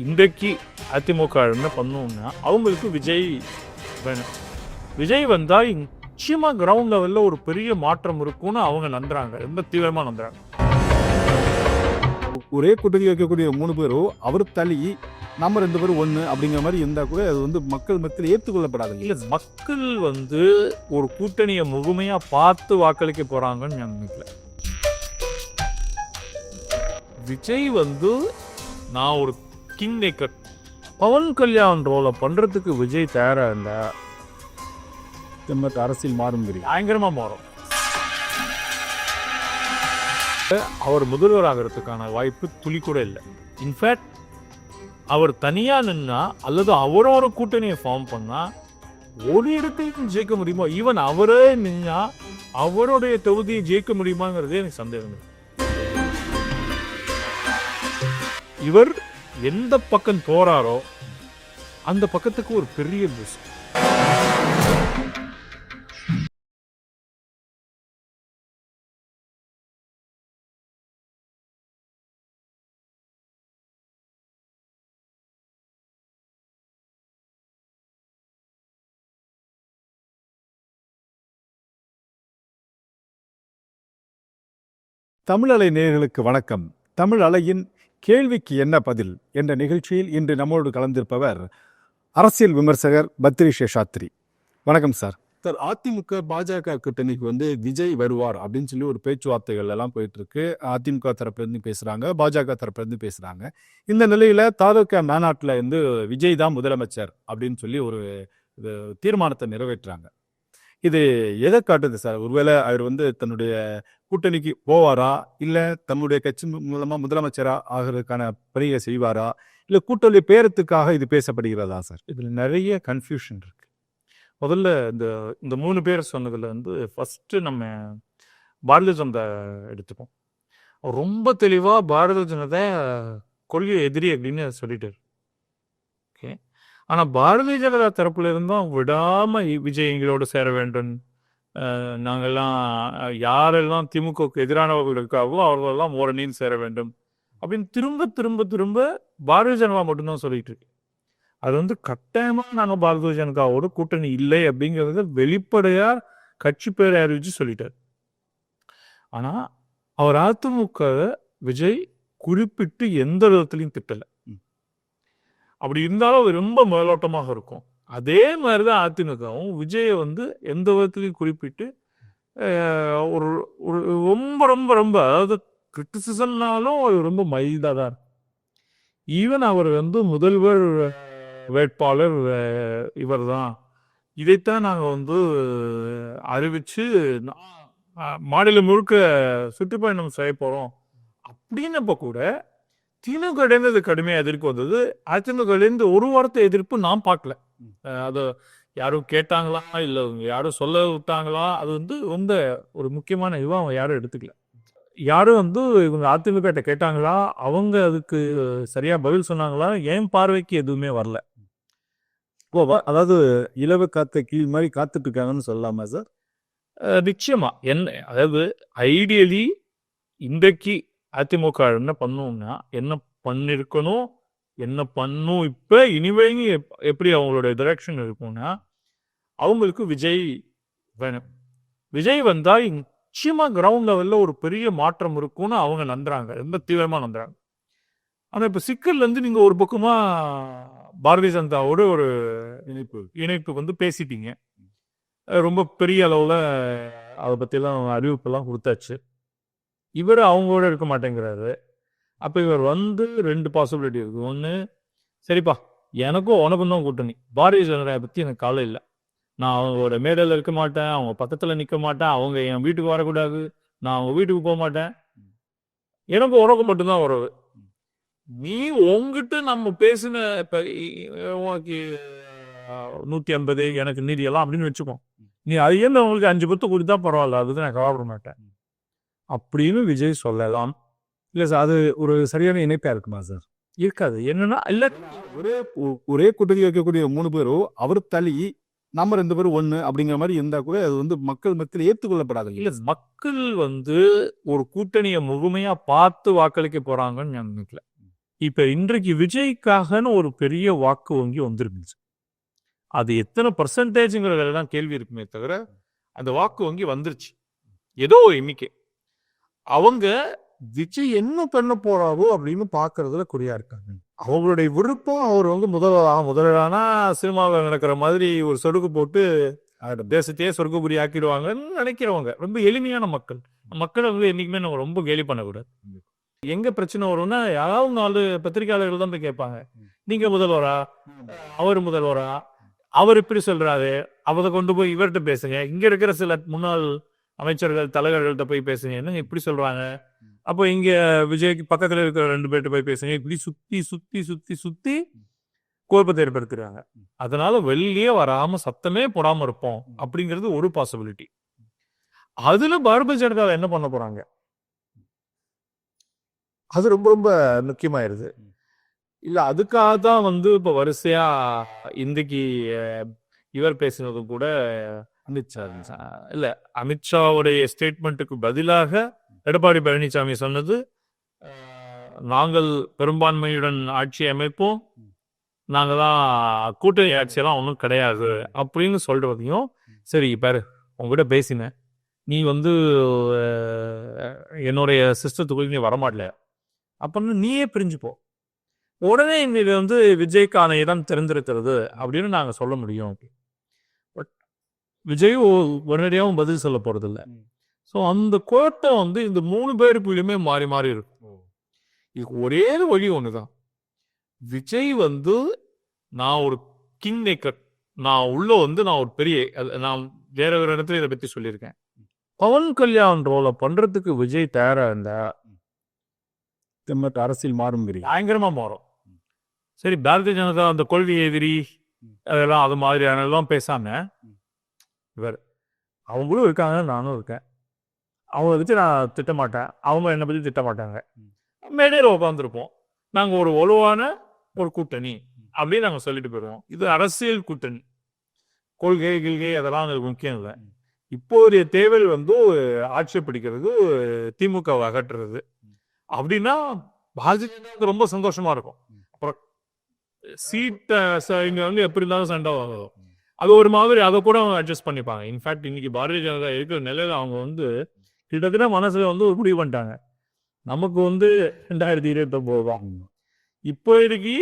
இன்றைக்கு அதிமுக என்ன பண்ணுவோம்னா அவங்களுக்கு விஜய் வேணும். விஜய் வந்தால் நிச்சயமாக கிரவுண்ட் லெவலில் ஒரு பெரிய மாற்றம் இருக்கும்னு அவங்க நம்புறாங்க, ரொம்ப தீவிரமாக நம்புறாங்க. ஒரே கூட்டணி வைக்கக்கூடிய 3 பேரும் அவர் தள்ளி நம்ம 2 பேரும் ஒன்று அப்படிங்கிற மாதிரி இருந்தால் கூட அது மக்கள் மத்தியில் ஏற்றுக்கொள்ளப்படாது. இல்லை, மக்கள் ஒரு கூட்டணியை முழுமையாக பார்த்து வாக்களிக்க போகிறாங்கன்னு நான் நினைக்கல. விஜய் நான் ஒரு கிங் மேக்கர், பவன் கல்யாண் ரோலை பண்ணுறதுக்கு விஜய் தயாராக இல்லை. அரசியல் மாறும், பயங்கரமாக மாறும். அவர் முதல்வர் ஆகிறதுக்கான வாய்ப்பு துளி கூட இல்லை. இன்ஃபேக்ட் அவர் தனியாக நின்னா அல்லது அவரோட கூட்டணியை ஃபார்ம் பண்ணா ஒரு இடத்தையும் ஜெயிக்க முடியுமா, ஈவன் அவரே நின்னா அவருடைய தொகுதியை ஜெயிக்க முடியுமாங்கிறதே எனக்கு சந்தேகம். இவர் எந்த பக்கம் போறாரோ அந்த பக்கத்துக்கு ஒரு பெரிய பூஸ்ட். தமிழ் அலை நேயர்களுக்கு வணக்கம். தமிழ் அலையின் கேள்விக்கு என்ன பதில் என்ற நிகழ்ச்சியில் இன்று நம்மோடு கலந்திருப்பவர் அரசியல் விமர்சகர் பத்ரி சேஷாத்ரி. வணக்கம் சார். சார், அதிமுக பாஜக கூட்டணிக்கு விஜய் வருவார் அப்படின்னு சொல்லி ஒரு பேச்சுவார்த்தைகள் எல்லாம் போயிட்டு இருக்கு. அதிமுக தரப்புலேருந்து பேசுறாங்க, பாஜக தரப்புலேருந்து பேசுறாங்க. இந்த நிலையில தாலுகா மாநாட்டில் விஜய் தான் முதலமைச்சர் அப்படின்னு சொல்லி ஒரு தீர்மானத்தை நிறைவேற்றுறாங்க. இது எதை காட்டுது சார்? ஒருவேளை அவர் தன்னுடைய கூட்டணிக்கு போவாரா, இல்லை தன்னுடைய கட்சி மூலமா முதலமைச்சரா ஆகிறதுக்கான பணியை செய்வாரா, இல்லை கூட்டணி பேரத்துக்காக இது பேசப்படுகிறதா சார்? இதில் நிறைய கன்ஃபியூஷன் இருக்கு. முதல்ல இந்த 3 பேர் சொன்னதுல ஃபர்ஸ்ட் நம்ம பாரதிய ஜனதா எடுத்துப்போம். ரொம்ப தெளிவா பாரதிய ஜனதா கொள்கை எதிரி அப்படின்னு சொல்லிட்டாரு. ஓகே, ஆனா பாரதிய ஜனதா தரப்புல இருந்தும் விடாம விஜய் எங்களோட சேர வேண்டும், நாங்கள்லாம் யாரெல்லாம் திமுகவுக்கு எதிரானவர்கள் இருக்காங்களோ அவர்களெல்லாம் ஓரணின்னு சேர வேண்டும் அப்படின்னு திரும்ப திரும்ப திரும்ப பாரதிய ஜனதா மட்டும்தான் சொல்லிட்டு இருக்கு. அது கட்டாயமா நாங்கள் பாரதிய ஜனதாவோட கூட்டணி இல்லை அப்படிங்கிறத வெளிப்படையா கட்சி பேரை அறிவிச்சு சொல்லிட்டார். ஆனா அவர் அதிமுக விஜய் குறிப்பிட்டு எந்த விதத்திலையும் திட்டலை. அப்படி இருந்தாலும் அது ரொம்ப மேலோட்டமாக இருக்கும். அதே மாதிரிதான் அதிமுகவும் விஜயை எந்த விதத்திலையும் குறிப்பிட்டு ஒரு ரொம்ப ரொம்ப ரொம்ப அதாவது கிரிட்டிசிசம்னாலும் ரொம்ப மைல்டா தான் இருக்கும். ஈவன் அவர் முதல்வர் வேட்பாளர் இவர் தான், இதைத்தான் நாங்கள் அறிவிச்சு மாநிலம் முழுக்க சுற்றுப்பயணம் செய்ய போறோம் அப்படின்னப்ப கூட திமுக இடைந்து கடுமையாக எதிர்ப்பு வந்தது. அதிமுக ஒரு வாரத்தை எதிர்ப்பு நான் பார்க்கல. அது யாரும் கேட்டாங்களா இல்லை யாரும் சொல்ல விட்டாங்களா, அது ரொம்ப ஒரு முக்கியமான இதுவாக அவங்க யாரும் எடுத்துக்கல. யாரும் இவங்க அதிமுக கிட்ட கேட்டாங்களா, அவங்க அதுக்கு சரியா பதில் சொன்னாங்களா, என் பார்வைக்கு எதுவுமே வரல. அதாவது இலவ காத்த கீழ் மாதிரி காத்துட்டு இருக்காங்கன்னு சொல்லலாமா சார்? நிச்சயமா. அதாவது ஐடியலி இன்றைக்கு அதிமுக என்ன பண்ணுவோம்னா, என்ன பண்ணிருக்கணும், என்ன பண்ணும், இப்ப இனிவரைங்க எப்படி அவங்களோட டைரக்ஷன் இருக்கும்னா, அவங்களுக்கு விஜய் வேணும். விஜய் வந்தா நிச்சயமா கிரவுண்ட் லெவல்ல ஒரு பெரிய மாற்றம் இருக்கும்னு அவங்க நம்புறாங்க, ரொம்ப தீவிரமா நம்புறாங்க. ஆனா இப்ப சிக்கல்ல நீங்க ஒரு பக்கமா பாரதிய ஜனதாவோட ஒரு இணைப்பு பேசிட்டீங்க. ரொம்ப பெரிய அளவுல அதை பத்திலாம் அறிவிப்பெல்லாம் கொடுத்தாச்சு. இவர் அவங்களோட இருக்க மாட்டேங்கிறாரு. அப்ப இவர் 2 பாசிபிலிட்டி இருக்கு. ஒன்று, சரிப்பா எனக்கும் உனக்கும் தான் கூட்டணி, பாரதிய ஜனதாவை பத்தி எனக்கு கவலை இல்லை, நான் அவங்களோட மேடையில் இருக்க மாட்டேன், அவங்க பக்கத்துல நிற்க மாட்டேன், அவங்க என் வீட்டுக்கு வரக்கூடாது, நான் அவங்க வீட்டுக்கு போக மாட்டேன், எனக்கு உனக்கு மட்டும்தான் உறவு. நீ உங்ககிட்ட நம்ம பேசின இப்ப 150 எனக்கு நீதியெல்லாம் அப்படின்னு வச்சுக்கோ, நீ அது என்ன உங்களுக்கு 5 பத்து கொடுத்தா பரவாயில்ல, அதுதான் நான் கவலைப்பட மாட்டேன் அப்படின்னு விஜய் சொல்லலாம். இல்லை சார், அது ஒரு சரியான இணைப்பா இருக்குமா சார்? இருக்காது. என்னன்னா இல்ல, ஒரே கூட்டணி வைக்கக்கூடிய 3 பேரும் அவர் தள்ளி நம்ம 2 பேரும் ஒன்று அப்படிங்கிற மாதிரி இருந்தா கூட அது மக்கள் மத்தியில் ஏற்றுக்கொள்ளப்படாது. இல்ல, மக்கள் ஒரு கூட்டணியை முழுமையா பார்த்து வாக்களிக்க போறாங்கன்னு நான் நினைக்கல. இப்ப இன்றைக்கு விஜய்க்காகன்னு ஒரு பெரிய வாக்கு வங்கி வந்துருந்துச்சு. அது எத்தனை பர்சன்டேஜ்ங்கிறதெல்லாம் கேள்வி இருக்குமே தவிர அந்த வாக்கு வங்கி வந்துருச்சு. ஏதோ ஒரு எண்ணிக்கை. அவங்க விஜய் என்ன பண்ண போறாரோ அப்படின்னு பாக்குறதுல குறியா இருக்காங்க. அவங்களுடைய விருப்பம் அவர் முதல்வரானா சினிமாவில் நடக்கிற மாதிரி ஒரு சொடுக்கு போட்டு தேசத்தையே சொர்க்கபுரி ஆக்கிடுவாங்கன்னு நினைக்கிறவங்க ரொம்ப எளிமையான மக்கள். மக்களை வந்து என்னைக்குமே நம்ம ரொம்ப கேலி பண்ணக்கூடாது. எங்க பிரச்சனை வரும்னா யாராவது 4 பத்திரிகையாளர்கள் தான் போய் கேட்பாங்க, நீங்க முதல்வரா, அவர் முதல்வரா, அவர் இப்படி சொல்றாரு, அவரை கொண்டு போய் இவர்கிட்ட பேசுங்க, இங்க இருக்கிற சில முன்னாள் அமைச்சர்கள் தலைவர்கள்ட்ட போய் பேசுங்க, என்னங்க இப்படி சொல்றாங்க, அப்போ இங்க விஜய்க்கு பக்கத்துல இருக்கிற 2 பேர்கிட்ட போய் பேசுங்க, இப்படி சுத்தி சுத்தி சுத்தி சுத்தி குழப்பத்தை ஏற்படுத்துறாங்க. அதனால வெளியே வராம சத்தமே போடாம இருப்போம் அப்படிங்கிறது ஒரு பாசிபிலிட்டி. அதுல பாரதிய ஜனதா என்ன பண்ண போறாங்க, அது ரொம்ப ரொம்ப முக்கியமாயிருது. இல்ல அதுக்காக தான் வந்து இப்ப வரிசையா இன்றைக்கு இவர் பேசினது கூட அமித்ஷா இல்ல, அமித்ஷாவுடைய ஸ்டேட்மெண்ட்டுக்கு பதிலாக எடப்பாடி பழனிசாமி சொன்னது, நாங்கள் பெரும்பான்மையுடன் ஆட்சி அமைப்போம், நாங்கதான் கூட்டணி ஆட்சியெல்லாம் ஒன்றும் கிடையாது அப்படின்னு சொல்றதையும், சரி பாரு உங்ககிட்ட பேசினேன், நீ வந்து என்னுடைய சிஸ்டத்துக்குள்ள நீ வரமாட்டல அப்படின்னு நீயே பிரிஞ்சுப்போ, உடனே இது வந்து விஜய்க்கான இடம் தெரிந்திருக்கிறது அப்படின்னு நாங்க சொல்ல முடியும். பட் விஜயும் உடனடியாகவும் பதில் சொல்ல போறது இல்லை. ஸோ அந்த கோட்டை வந்து இந்த 3 பேருக்குள்ளயுமே மாறி மாறி இருக்கும். இதுக்கு ஒரே வழி ஒண்ணுதான், விஜய் வந்து நான் ஒரு கிங் மேக்கர், நான் உள்ள வந்து நான் ஒரு பெரிய, நான் வேற ஒரு இடத்துல இதை பத்தி சொல்லியிருக்கேன், பவன் கல்யாண் ரோலை பண்றதுக்கு விஜய் தயாரா இருந்தா அரசியல் மாறும், பயங்கரமா மாறும். சரி, பாரதிய ஜனதா அந்த கொள்கை எதிரி அதெல்லாம் அது மாதிரியானதெல்லாம் பேசாம, இவர் அவங்களும் இருக்காங்க, நானும் இருக்கேன், அவங்கள வச்சு நான் திட்டமாட்டேன், அவங்க என்னை பத்தி திட்டமாட்டாங்க, மேடையில் உட்காந்துருப்போம், நாங்க ஒரு வலுவான ஒரு கூட்டணி அப்படின்னு நாங்க சொல்லிட்டு போயிடுவோம். இது அரசியல் கூட்டணி, கொள்கை கிள்கை அதெல்லாம் எங்களுக்கு முக்கியம் இல்லை. இப்போதைய தேவை வந்து ஆட்சி பிடிக்கிறது, திமுக அகற்றுறது அப்படின்னா பாரதிய ஜனதாவுக்கு ரொம்ப சந்தோஷமா இருக்கும். அப்புறம் சீட்டை இங்க வந்து எப்படி இருந்தாலும் சண்டை ஆகும், அது ஒரு மாதிரி அதை கூட அவங்க அட்ஜஸ்ட் பண்ணிப்பாங்க. இன்ஃபேக்ட் இன்னைக்கு பாரதிய ஜனதா இருக்கிற நிலையில அவங்க வந்து கிட்டத்தட்ட மனசுல வந்து ஒரு முடிவு பண்ணிட்டாங்க, நமக்கு வந்து 2029 தான், இப்போதைக்கு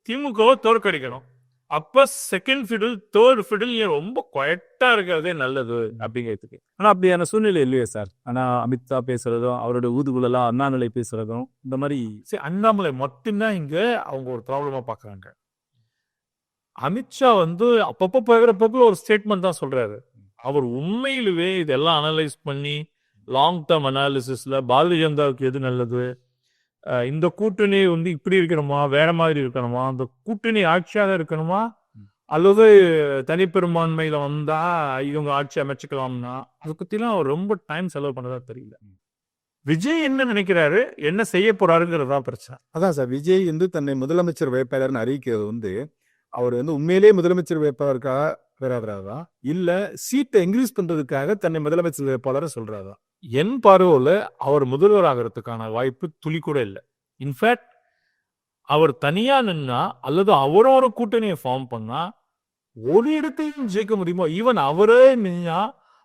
திமுகவை தோற்கடிக்கணும், அப்ப செகண்ட் ஃபிடில் தேர்ட் ஃபிடில் ரொம்ப குவைட்டா இருக்கிறதே நல்லது அப்படிங்கிறதுக்கு. ஆனா அப்படியான சூழ்நிலை இல்லையே சார். ஆனா அமித்ஷா பேசுறதும் அவரோட ஊதுகுழலாம் அண்ணாமலை பேசுறதும் இந்த மாதிரி, அண்ணாமலை மட்டும்தான் இங்க அவங்க ஒரு ப்ராப்ளமா பாக்குறாங்க. அமித்ஷா வந்து அப்பப்போ போகிறப்ப ஒரு ஸ்டேட்மெண்ட் தான் சொல்றாரு, அவர் உண்மையிலுவே இதெல்லாம் அனலைஸ் பண்ணி லாங் டேர்ம் அனாலிசிஸ்ல பாரதிய ஜனதாவுக்கு எது நல்லது, இந்த கூட்டணி வந்து இப்படி இருக்கணுமா, வேற மாதிரி இருக்கணுமா, அந்த கூட்டணி ஆட்சியாக இருக்கணுமா, அல்லது தனிப்பெரும்பான்மையில வந்தா இவங்க ஆட்சி அமைச்சுக்கலாம்னா, அதை பத்திலாம் அவர் ரொம்ப டைம் செலவு பண்ணதா தெரியல. விஜய் என்ன நினைக்கிறாரு, என்ன செய்ய போறாருங்கிறதா பிரச்சனை. அதான் சார், விஜய் வந்து தன்னை முதலமைச்சர் வேட்பாளர்னு அறிவிக்கிறது வந்து அவர் வந்து உண்மையிலேயே முதலமைச்சர் வேட்பாளருக்காக பெறாதா, இல்ல சீட்டை இன்க்ரீஸ் பண்றதுக்காக தன்னை முதலமைச்சர் வேட்பாளர் சொல்றாரா? என் பார்வையில் அவர் முதல்வர் ஆகிறதுக்கான வாய்ப்பு துளி கூட இல்லை. இன்ஃபேக்ட் அவர் தனியா நின்னா அல்லது அவரோட கூட்டணியை ஃபார்ம் பண்ணா ஒரு இடத்தையும் ஜெயிக்க முடியுமா, ஈவன் அவரே நின்னா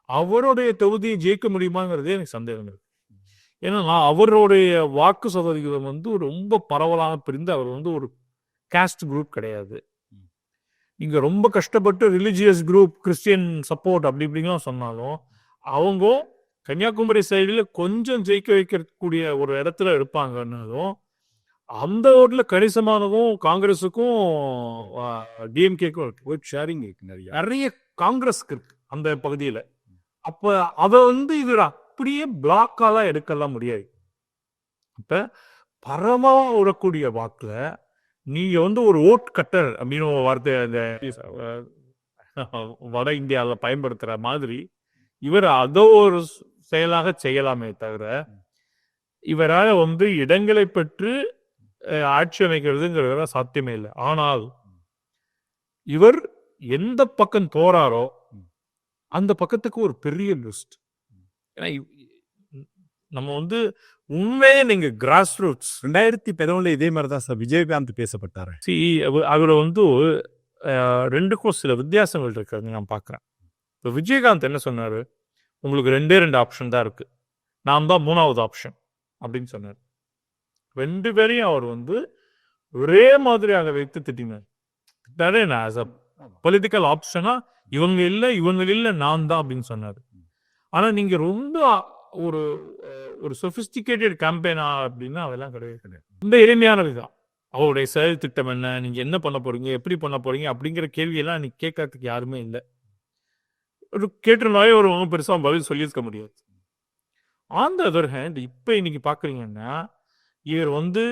அவருடைய தொகுதியை ஜெயிக்க முடியுமாங்கிறதே எனக்கு சந்தேகம் இருக்கு. ஏன்னா அவருடைய வாக்கு சதவீதம் வந்து ரொம்ப பரவலாக பிரிந்து, அவர் வந்து ஒரு காஸ்ட் குரூப் கிடையாது. இங்க ரொம்ப கஷ்டப்பட்டு ரிலிஜியஸ் குரூப், கிறிஸ்டியன் சப்போர்ட் அப்படி இப்படிங்கலாம் சொன்னாலும் அவங்க கன்னியாகுமரி சைடில் கொஞ்சம் ஜெயிக்க வைக்கக்கூடிய ஒரு இடத்துல இருப்பாங்கன்னதும், அந்த ஓட்டுல கணிசமானதும் காங்கிரஸுக்கும் டிஎம்கேக்கும் இருக்கு, ஷேரிங் நிறைய காங்கிரஸ்க்கு இருக்கு அந்த பகுதியில. அப்ப அதை வந்து இது அப்படியே பிளாக்காலாம் எடுக்கலாம் முடியாது. இப்ப பரமா விடக்கூடிய வாக்குல நீங்க வந்து ஒரு ஓட் கட்டர் அப்படின்னு வார்த்தை அந்த வட இந்தியாவில் பயன்படுத்துற மாதிரி இவர் அதோ ஒரு செயலாக செய்யலாமே தவிர, இவரால் வந்து இடங்களை பெற்று ஆட்சி அமைக்கிறதுங்கிறத சாத்தியமே இல்லை. ஆனால் இவர் எந்த பக்கம் போறாரோ அந்த பக்கத்துக்கு ஒரு பெரிய லிஸ்ட். ஏன்னா நம்ம வந்து உண்மையே நீங்க கிராஸ் ரூட்ஸ் 2011 இதே மாதிரி தான் சார் விஜயகாந்த் பேசப்பட்டாரு. அவர் வந்து 2க்கும் சில வித்தியாசங்கள் இருக்கிறது நான் பார்க்குறேன். இப்போ விஜயகாந்த் என்ன சொன்னார், உங்களுக்கு 2 ஆப்ஷன் தான் இருக்குது, நான் தான் 3வது ஆப்ஷன் அப்படின்னு சொன்னார். 2 பேரையும் அவர் வந்து ஒரே மாதிரியாக வைத்து திட்டினார். நான் ஆஸ் அ பொலிட்டிக்கல் ஆப்ஷனா இவங்க இல்லை நான் தான் அப்படின்னு சொன்னார். ஆனால் நீங்கள் ரொம்ப ஒரு ஒரு சொபிஸ்டிகேட்டட் கேம்பெயினா அப்படின்னா அதெல்லாம் கிடையாது. ரொம்ப எளிமையானது தான். அவருடைய செயல் திட்டம் என்ன, நீங்கள் என்ன பண்ண போறீங்க, எப்படி பண்ண போறீங்க அப்படிங்கிற கேள்வியெல்லாம் நீ கேட்கறதுக்கு யாருமே இல்லை. ஒரு கேட்டிருந்தாலே ஒரு பெருசாக பதில் சொல்லியிருக்க முடியாது. ஆன் த அதர் ஹேண்ட் இப்போ இன்னைக்கு பார்க்குறீங்கன்னா இவர் வந்து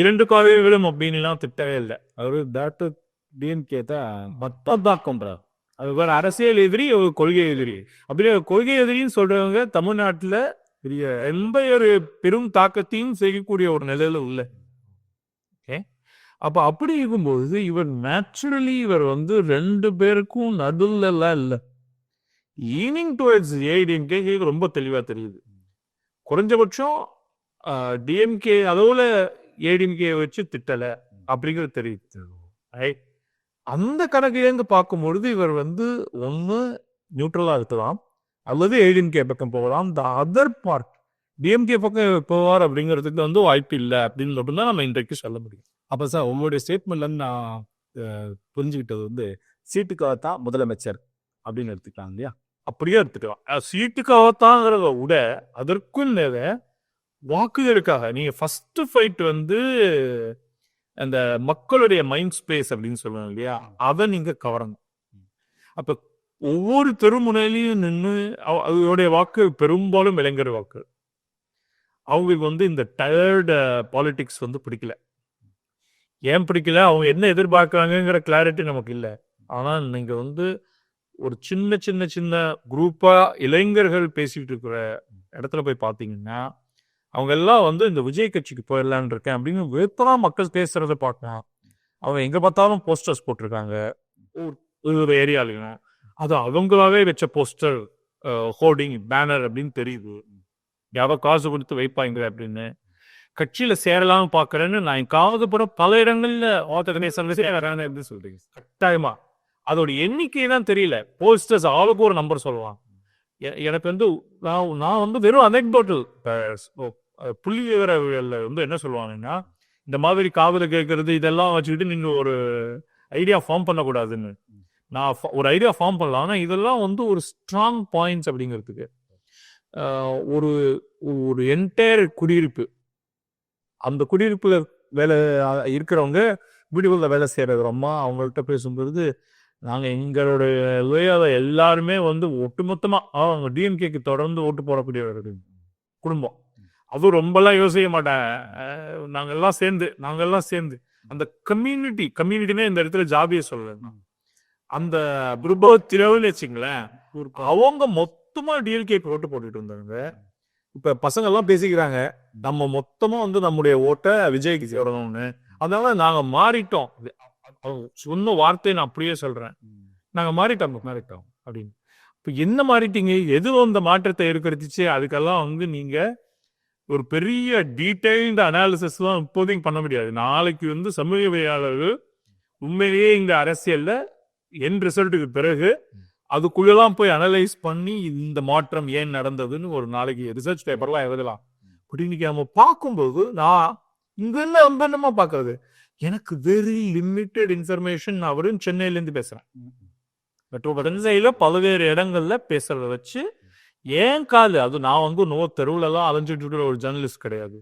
2 காவிரிகளும் அப்படின்லாம் திட்டவே இல்லை. அவர் டாக்டர் டிஎன்கே தான் மொத்ததாக்கம்ன்றார். அது வேற அரசியல் எதிரி, ஒரு கொள்கை எதிரி. அப்படியே கொள்கை எதிரின்னு சொல்றவங்க தமிழ்நாட்டில் பெரிய எந்த ஒரு பெரும் தாக்கத்தையும் செய்யக்கூடிய ஒரு நிலையில உள்ள. ஓகே, அப்ப அப்படி இருக்கும்போது இவர் நேச்சுரலி இவர் வந்து 2 பேருக்கும் நடுவில் எல்லாம் இல்லை. லீனிங் டுவர்ட்ஸ் ஏடிஎம்கே ரொம்ப தெளிவா தெரியுது. குறைஞ்சபட்சம் டிஎம்கே அதோட ஏடிஎம்கே வச்சு திட்டலை அப்படிங்கிறது தெரியுது. அந்த கணக்கிலேருந்து பார்க்கும்பொழுது இவர் வந்து ஒன்று நியூட்ரலாக இருக்கலாம், அல்லது ஏடிஎம்கே பக்கம் போகலாம். இந்த அதர் பார்ட் டிஎம்கே பக்கம் போவார் அப்படிங்கிறதுக்கு வந்து வாய்ப்பு இல்லை அப்படின்னு மட்டும்தான் நம்ம இன்றைக்கு சொல்ல முடியும். அப்போ சார் உங்களுடைய ஸ்டேட்மெண்ட்லேருந்து நான் புரிஞ்சுக்கிட்டது வந்து சீட்டுக்காக தான் முதலமைச்சர் அப்படின்னு எடுத்துக்கலாம் இல்லையா? அப்படியே எடுத்துக்கலாம். சீட்டுக்காகத்தாங்கிறத விட அதற்கும் வாக்குகளுக்காக நீங்கள் ஃபர்ஸ்ட் ஃபைட் வந்து அந்த மக்களுடைய மைண்ட் ஸ்பேஸ் அப்படின்னு சொல்லுவாங்க இல்லையா, அதை நீங்க கவரணும். அப்ப ஒவ்வொரு தெருமுனையிலையும் நின்று அவருடைய வாக்கு பெரும்பாலும் இளைஞர் வாக்கு. அவங்களுக்கு வந்து இந்த டயர்டு பாலிடிக்ஸ் வந்து பிடிக்கல. ஏன் பிடிக்கல, அவங்க என்ன எதிர்பார்க்குறாங்கிற கிளாரிட்டி நமக்கு இல்லை. ஆனால் நீங்க வந்து ஒரு சின்ன சின்ன சின்ன குரூப்பா இளைஞர்கள் பேசிட்டு இருக்கிற இடத்துல போய் பார்த்தீங்கன்னா அவங்க எல்லாம் வந்து இந்த விஜய் கட்சிக்கு போயிடலான் இருக்கேன் அப்படின்னு விருப்பம் மக்கள் பேசுறதை பார்க்கலாம். அவங்க எங்க பார்த்தாலும் போஸ்டர்ஸ் போட்டிருக்காங்க ஒரு ஏரியாலையும். அது அவங்களாவே வச்ச போஸ்டர், ஹோர்டிங், பேனர் அப்படின்னு தெரியுது. யாரோ காசு கொடுத்து வைப்பாங்க அப்படின்னு. கட்சியில சேரலாம்னு பாக்குறேன்னு நான் எங்காவது கூட பல இடங்கள்ல அப்படின்னு சொல்றீங்க. கட்டாயமா அதோட எண்ணிக்கை தான் தெரியல. போஸ்டர்ஸ் ஆளுக்கு ஒரு நம்பர் சொல்லலாம். எனக்கு வந்து நான் வந்து வெறும் அனெக்டோட்டல் புள்ளி விவரவியல்ல வந்து என்ன சொல்லுவாங்கன்னா, இந்த மாதிரி காதல கேட்கறது இதெல்லாம் வச்சுக்கிட்டு நீங்க ஒரு ஐடியா ஃபார்ம் பண்ணக்கூடாதுன்னு. நான் ஒரு ஐடியா ஃபார்ம் பண்ணலாம். ஆனால் இதெல்லாம் வந்து ஒரு ஸ்ட்ராங் பாயிண்ட்ஸ் அப்படிங்கிறதுக்கு ஒரு ஒரு என்டையர் குடியிருப்பு, அந்த குடியிருப்புல வேலை இருக்கிறவங்க வீடுகளில் வேலை செய்யறது அம்மா அவங்கள்ட்ட பேசும்பொழுது நாங்கள் எங்களுடைய எல்லாருமே வந்து ஒட்டுமொத்தமாக அவங்க டிஎம்கேக்கு தொடர்ந்து ஓட்டு போடக்கூடியவர்கள் குடும்பம். அதுவும் ரொம்பலாம் யோசிக்க மாட்டேன். நாங்கெல்லாம் சேர்ந்து அந்த கம்யூனிட்டினே இந்த இடத்துல ஜாபியை சொல்லலாம். அந்த பிரபத்திரவுன்னு வச்சுங்களேன், அவங்க மொத்தமா டிஎம்கேக்கு ஓட்டு போட்டுட்டு இருந்தாங்க. இப்ப பசங்க எல்லாம் பேசிக்கிறாங்க, நம்ம மொத்தமா வந்து நம்முடைய ஓட்டை விஜய்க்கு சேரணும்னு. அதனால நாங்க மாறிட்டோம். சொன்ன வார்த்தையை நான் அப்படியே சொல்றேன், நாங்க மாறிட்டோம் அப்படின்னு. இப்ப என்ன மாறிட்டீங்க, எது அந்த மாற்றத்தை ஏற்படுத்திச்சு? அதுக்கெல்லாம் வந்து நீங்க ஒரு பெரிய டீடைல்டு அனாலிசிஸ் தான் இப்போதைக்கு பண்ண முடியாது. நாளைக்கு வந்து சமூகவியலாளர்கள் உண்மையிலேயே இந்த அரசியல்ல என் ரிசல்ட்டுக்கு பிறகு அதுக்குள்ளெல்லாம் போய் அனலைஸ் பண்ணி இந்த மாற்றம் ஏன் நடந்ததுன்னு ஒரு நாளைக்கு ரிசர்ச் பேப்பர்லாம் எழுதலாம். அப்படி இன்னைக்கு நம்ம பார்க்கும்போது நான் இங்கெல்லாம் ரொம்ப என்னமா பார்க்கறது, எனக்கு வெரி லிமிட்டட் இன்ஃபர்மேஷன். நான் அவரும் சென்னையிலேருந்து பேசுறேன். மெட்ரோபாலிட்டன்ல பல்வேறு இடங்கள்ல பேசுறத வச்சு ஏன் காது அது நான் வந்து தெருவுலலாம் அலைஞ்சிட்டு இருக்கிற ஒரு ஜேர்னலிஸ்ட் கிடையாது.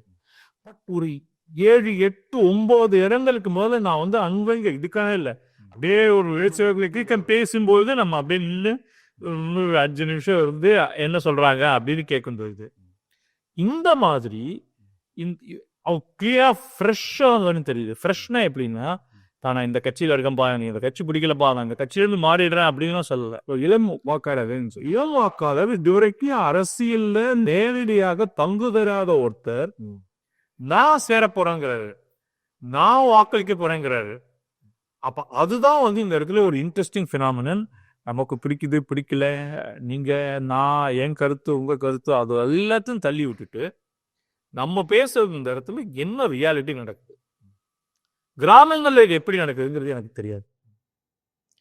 ஒரு 7, 8, 9 இடங்களுக்கு முதல்ல நான் வந்து அங்கங்க இதுக்காக இல்லை, அப்படியே ஒரு எழுச்சிகளுக்கு பேசும்போது நம்ம அப்படியே நின்று 5 நிமிஷம் இருந்து என்ன சொல்றாங்க அப்படின்னு கேட்கும்போது இந்த மாதிரி கிளியரா ஃப்ரெஷ்ஷாக தெரியுது. ஃப்ரெஷ்னா எப்படின்னா, நான் இந்த கட்சியில் இருக்கேன்ப்பா, நீ இந்த கட்சி பிடிக்கலப்பா, நான் இந்த கட்சியிலிருந்து மாறிடுறேன் அப்படின்னு சொல்லல. இளம் வாக்காளர் இளம் வாக்காளர் இதுவரைக்கும் அரசியல்ல நேரடியாக தங்கு தராத ஒருத்தர் நான் சேர போறேங்கிறாரு, நான் வாக்களிக்க போறேங்கிறாரு. அப்ப அதுதான் வந்து இந்த இடத்துல ஒரு இன்ட்ரெஸ்டிங் பினாமினன். நமக்கு பிடிக்குது பிடிக்கல, நீங்க நான் என் கருத்து உங்க கருத்து அது எல்லாத்தையும் தள்ளி விட்டுட்டு நம்ம பேசுறது இந்த இடத்துல என்ன ரியாலிட்டி நடக்குது, கிராமங்கள்ல இது எப்படி நடக்குதுங்கிறது எனக்கு தெரியாது.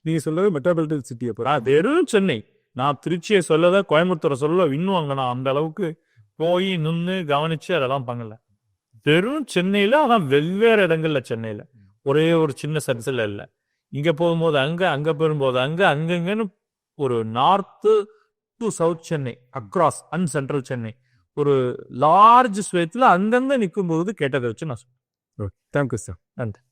நீங்க சொல்றது மெட்ரோபாலிட்டன் சிட்டி. அப்போ நான் வெறும் சென்னை, நான் திருச்சியை சொல்லத, கோயம்புத்தூரை சொல்ல, இன்னும் அங்க நான் அந்த அளவுக்கு போய் நின்று கவனிச்சு அதெல்லாம் பண்ணல. வெறும் சென்னையில, அதான் வெவ்வேறு இடங்கள்ல சென்னையில ஒரே ஒரு சின்ன சர்க்கிள் இல்லை. இங்க போகும்போது அங்க, அங்க போகும்போது அங்க, அங்கங்கன்னு ஒரு north to south Chennai across and central Chennai ஒரு லார்ஜ் ஸ்வேத்துல அங்கங்க நிற்கும் போது கேட்டதை வச்சு நான் சொல்றேன். Thank you sir. நன்றி.